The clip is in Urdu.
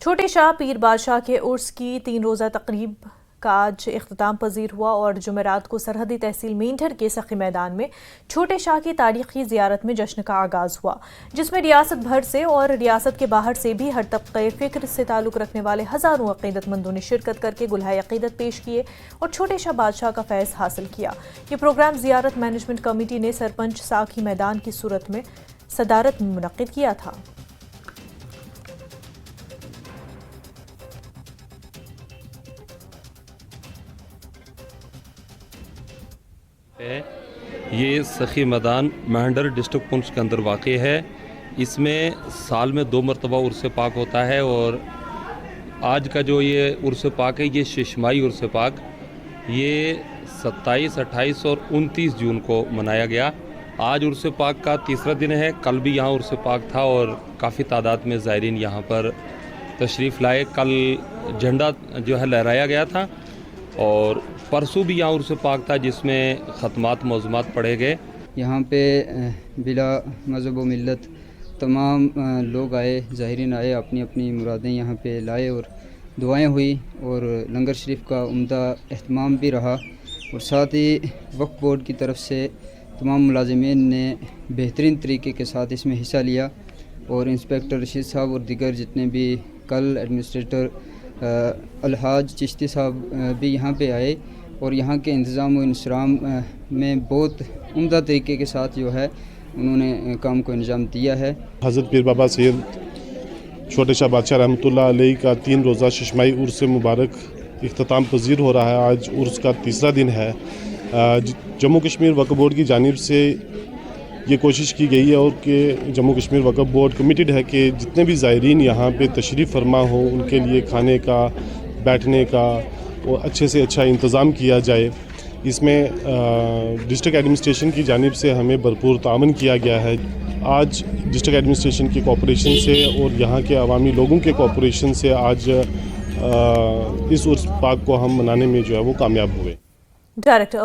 چھوٹے شاہ پیر بادشاہ کے عرس کی 3 روزہ تقریب کا آج اختتام پذیر ہوا اور جمعرات کو سرحدی تحصیل مینڈھر کے سخی میدان میں چھوٹے شاہ کی تاریخی زیارت میں جشن کا آغاز ہوا، جس میں ریاست بھر سے اور ریاست کے باہر سے بھی ہر طبقہ فکر سے تعلق رکھنے والے ہزاروں عقیدت مندوں نے شرکت کر کے گلہائے عقیدت پیش کیے اور چھوٹے شاہ بادشاہ کا فیض حاصل کیا۔ یہ پروگرام زیارت مینجمنٹ کمیٹی نے سرپنچ ساکھی میدان کی صورت میں صدارت میں منعقد کیا تھا۔ یہ سخی میدان مینڈھر ڈسٹرکٹ پونچھ کے اندر واقع ہے۔ اس میں سال میں 2 مرتبہ عرس پاک ہوتا ہے اور آج کا جو یہ عرس پاک ہے یہ ششمائی عرس پاک، یہ 27، 28 اور 29 جون کو منایا گیا۔ آج عرس پاک کا تیسرا دن ہے۔ کل بھی یہاں عرس پاک تھا اور کافی تعداد میں زائرین یہاں پر تشریف لائے۔ کل جھنڈا جو ہے لہرایا گیا تھا اور پرسوں بھی یہاں عرس پاک تھا جس میں ختمات موضوعات پڑھے گئے۔ یہاں پہ بلا مذہب و ملت تمام لوگ آئے، زائرین آئے، اپنی اپنی مرادیں یہاں پہ لائے اور دعائیں ہوئی اور لنگر شریف کا عمدہ اہتمام بھی رہا، اور ساتھ ہی وقف بورڈ کی طرف سے تمام ملازمین نے بہترین طریقے کے ساتھ اس میں حصہ لیا، اور انسپیکٹر رشید صاحب اور دیگر جتنے بھی کل ایڈمنسٹریٹر الحاج چشتی صاحب بھی یہاں پہ آئے اور یہاں کے انتظام و انصرام میں بہت عمدہ طریقے کے ساتھ جو ہے انہوں نے کام کو انجام دیا ہے۔ حضرت پیر بابا سید چھوٹے شاہ بادشاہ رحمۃ اللہ علیہ کا 3 روزہ ششمائی عرس مبارک اختتام پذیر ہو رہا ہے۔ آج عرس کا تیسرا دن ہے۔ جموں کشمیر وقف بورڈ کی جانب سے یہ کوشش کی گئی ہے اور کہ جموں کشمیر وقف بورڈ کمیٹڈ ہے کہ جتنے بھی زائرین یہاں پہ تشریف فرما ہوں ان کے لیے کھانے کا، بیٹھنے کا اور اچھے سے اچھا انتظام کیا جائے۔ اس میں ڈسٹرکٹ ایڈمنسٹریشن کی جانب سے ہمیں بھرپور تعاون کیا گیا ہے۔ آج ڈسٹرکٹ ایڈمنسٹریشن کی کوآپریشن سے اور یہاں کے عوامی لوگوں کے کوآپریشن سے آج اس عرس پاک کو ہم منانے میں جو ہے وہ کامیاب ہوئے۔ ڈائریکٹر